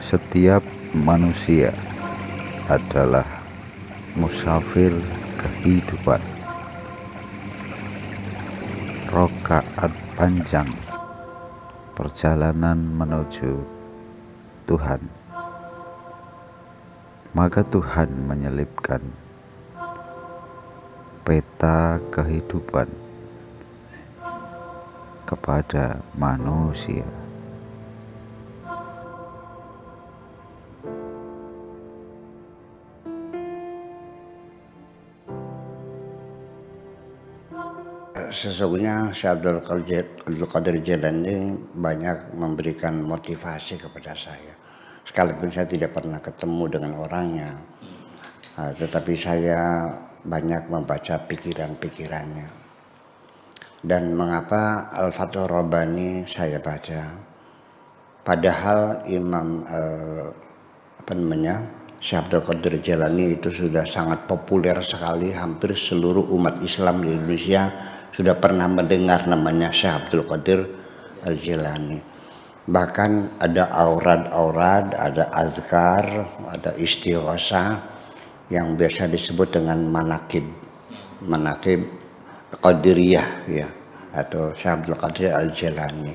Setiap manusia adalah musafir kehidupan. Rokaat panjang perjalanan menuju Tuhan. Maka Tuhan menyelipkan peta kehidupan kepada manusia. Sesungguhnya Syekh Abdul Qadir Jailani banyak memberikan motivasi kepada saya. Sekalipun saya tidak pernah ketemu dengan orangnya, tetapi saya banyak membaca pikiran-pikirannya. Dan mengapa Al-Fathur Rabbani saya baca? Padahal Imam Syekh Abdul Qadir Jailani itu sudah sangat populer sekali, hampir seluruh umat Islam di Indonesia sudah pernah mendengar namanya Syekh Abdul Qadir Al-Jailani. Bahkan ada aurad-aurad, ada azkar, ada istighosah yang biasa disebut dengan manakib Qadiriyah ya, atau Syekh Abdul Qadir Al-Jailani.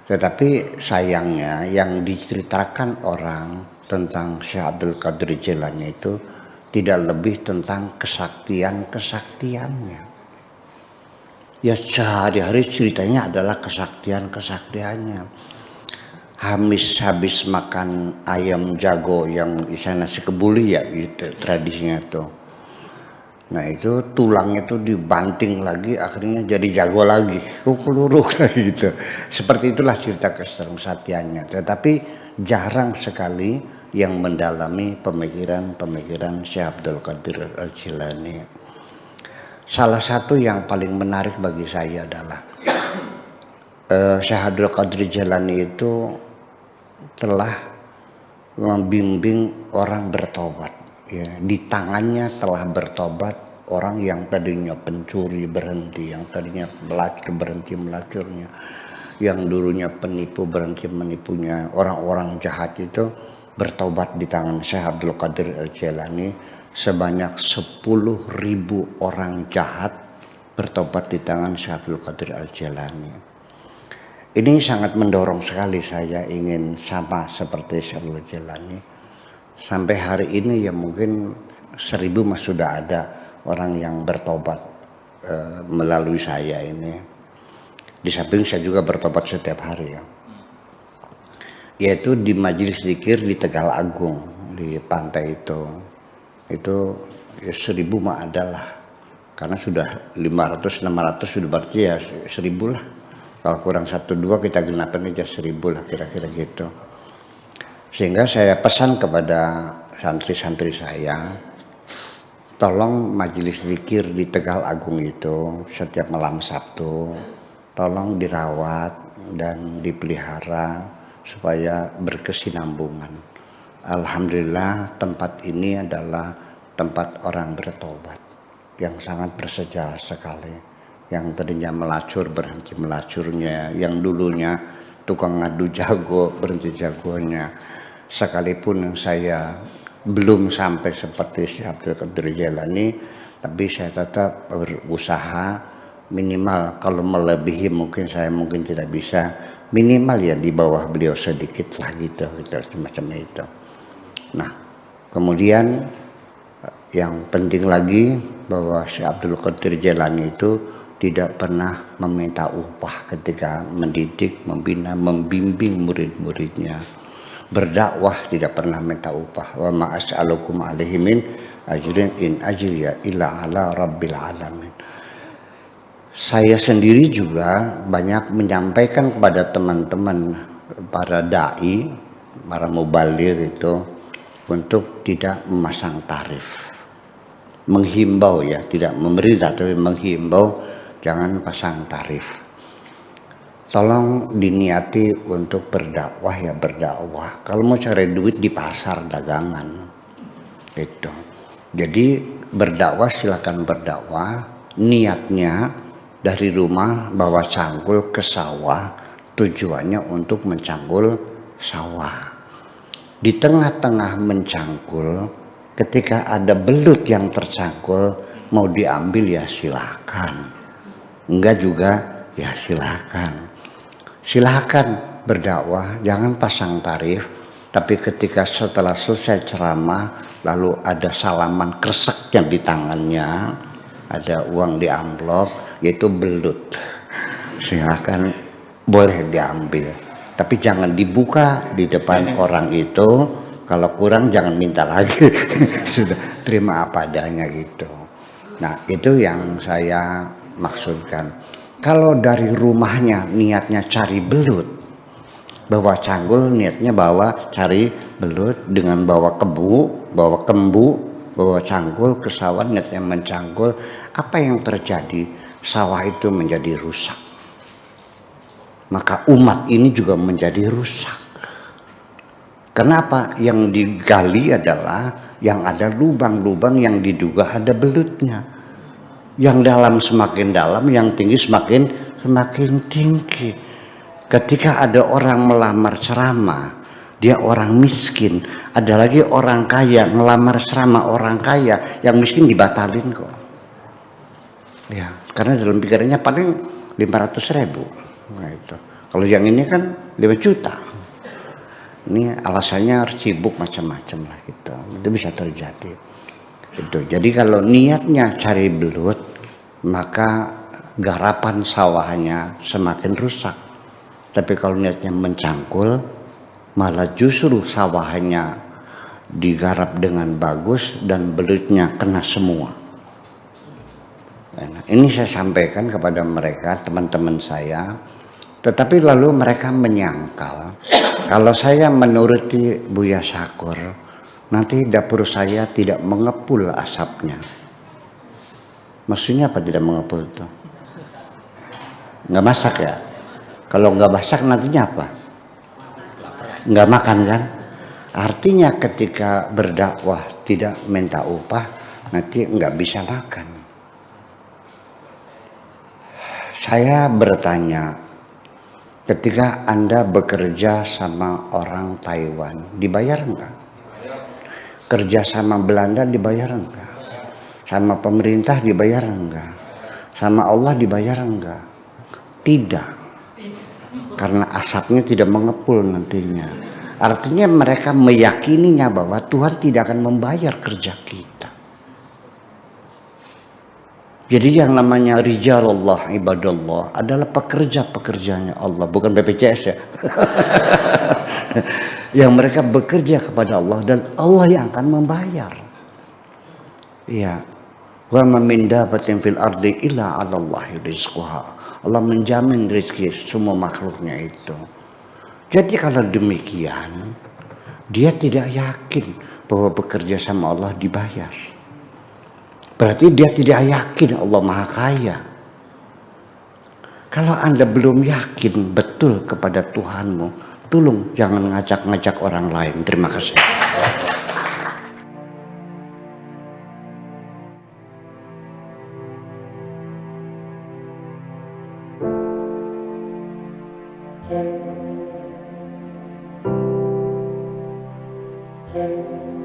Tetapi sayangnya yang diceritakan orang tentang Syekh Abdul Qadir Jailani itu tidak lebih tentang kesaktiannya. Ya sehari-hari ceritanya adalah kesaktiannya. Habis makan ayam jago yang di sana nasi kebuli ya gitu tradisinya tuh. Nah itu tulangnya tuh dibanting lagi akhirnya jadi jago lagi. Peluru kayak gitu. Seperti itulah cerita kesaktiannya. Tetapi jarang sekali yang mendalami pemikiran Syekh Abdul Qadir Al-Jailani. Salah satu yang paling menarik bagi saya adalah Syekh Abdul Qadir Jailani itu telah membimbing orang bertobat. Ya, di tangannya telah bertobat orang yang tadinya pencuri berhenti, yang tadinya melacur berhenti melacurnya, yang dulunya penipu berhenti menipunya. Orang-orang jahat itu bertobat di tangan Syekh Abdul Qadir Jailani. Sebanyak 10.000 orang jahat bertobat di tangan Syekh Abdul Qadir Al-Jailani. Ini sangat mendorong sekali saya ingin sama seperti Syekh Abdul Jailani. Sampai hari ini ya mungkin 1.000 sudah ada orang yang bertobat melalui saya ini. Di samping saya juga bertobat setiap hari ya. Yaitu di majelis zikir di Tegal Agung di pantai itu ya 1.000 mah adalah, karena sudah 500-600 sudah berarti ya 1.000 lah. Kalau kurang 1-2 kita genapin aja 1.000 lah kira-kira gitu. Sehingga saya pesan kepada santri-santri saya, tolong majelis zikir di Tegal Agung itu setiap malam Sabtu tolong dirawat dan dipelihara supaya berkesinambungan. Alhamdulillah tempat ini adalah tempat orang bertobat yang sangat bersejarah sekali. Yang tadinya melacur berhenti melacurnya, yang dulunya tukang ngadu jago berhenti jagonya. Sekalipun saya belum sampai seperti Syekh Abdul Qadir Jailani, tapi saya tetap berusaha minimal, kalau melebihi mungkin tidak bisa, minimal ya di bawah beliau sedikit lah gitu macam itu. Nah, kemudian yang penting lagi bahwa Syekh Abdul Qadir Jailani itu tidak pernah meminta upah ketika mendidik, membina, membimbing murid-muridnya. Berdakwah tidak pernah minta upah. Wa ma as'alukum alaihi min ajrin in ajriya illa ala rabbil alamin. Saya sendiri juga banyak menyampaikan kepada teman-teman para dai, para mubalir itu untuk tidak memasang tarif. Menghimbau ya, tidak memerintah tapi menghimbau jangan pasang tarif. Tolong diniati untuk berdakwah ya berdakwah. Kalau mau cari duit di pasar dagangan. Itu. Jadi berdakwah silakan berdakwah. Niatnya dari rumah bawa cangkul ke sawah, tujuannya untuk mencangkul sawah. Di tengah-tengah mencangkul, ketika ada belut yang tercangkul, mau diambil ya silakan. Enggak juga ya silakan. Silakan berdakwah, jangan pasang tarif. Tapi ketika setelah selesai ceramah, lalu ada salaman kreseknya di tangannya, ada uang di amplop, yaitu belut. Silakan boleh diambil. Tapi jangan dibuka di depan orang itu. Kalau kurang jangan minta lagi. Sudah terima apa adanya gitu. Nah itu yang saya maksudkan. Kalau dari rumahnya niatnya cari belut, bawa cangkul niatnya bawa cari belut dengan bawa kembu, bawa cangkul ke sawah niatnya mencangkul, apa yang terjadi? Sawah itu menjadi rusak. Maka umat ini juga menjadi rusak. Kenapa? Yang digali adalah yang ada lubang-lubang yang diduga ada belutnya. Yang dalam semakin dalam, yang tinggi semakin tinggi. Ketika ada orang melamar ceramah, dia orang miskin. Ada lagi orang kaya melamar ceramah orang kaya, yang miskin dibatalin kok. Ya, karena dalam pikirannya paling 500.000. Nah, itu. Kalau yang ini kan 5 juta. Ini alasannya sibuk macam-macam lah gitu. Itu bisa terjadi. Itu. Jadi kalau niatnya cari belut, maka garapan sawahnya semakin rusak. Tapi kalau niatnya mencangkul, malah justru sawahnya digarap dengan bagus dan belutnya kena semua. Nah, ini saya sampaikan kepada mereka, teman-teman saya. Tetapi lalu mereka menyangkal, kalau saya menuruti Buya Syakur, nanti dapur saya tidak mengepul asapnya. Maksudnya apa tidak mengepul itu? Nggak masak ya? Kalau nggak masak nantinya apa? Nggak makan kan? Artinya ketika berdakwah tidak minta upah, nanti nggak bisa makan. Saya bertanya, ketika Anda bekerja sama orang Taiwan, dibayar enggak? Kerja sama Belanda dibayar enggak? Sama pemerintah dibayar enggak? Sama Allah dibayar enggak? Tidak. Karena asapnya tidak mengepul nantinya. Artinya mereka meyakininya bahwa Tuhan tidak akan membayar kerja kita. Jadi yang namanya rijalullah ibadallah adalah pekerja-pekerjanya Allah, bukan BPJS ya. Yang mereka bekerja kepada Allah dan Allah yang akan membayar. Ya. Wa ma min dabatin fil ardi illa 'alallahi rizquha. Allah menjamin rezeki semua makhluknya itu. Jadi kalau demikian, dia tidak yakin bahwa bekerja sama Allah dibayar. Berarti dia tidak yakin Allah Maha Kaya. Kalau Anda belum yakin betul kepada Tuhanmu, tolong jangan ngajak-ngajak orang lain. Terima kasih. Thank you.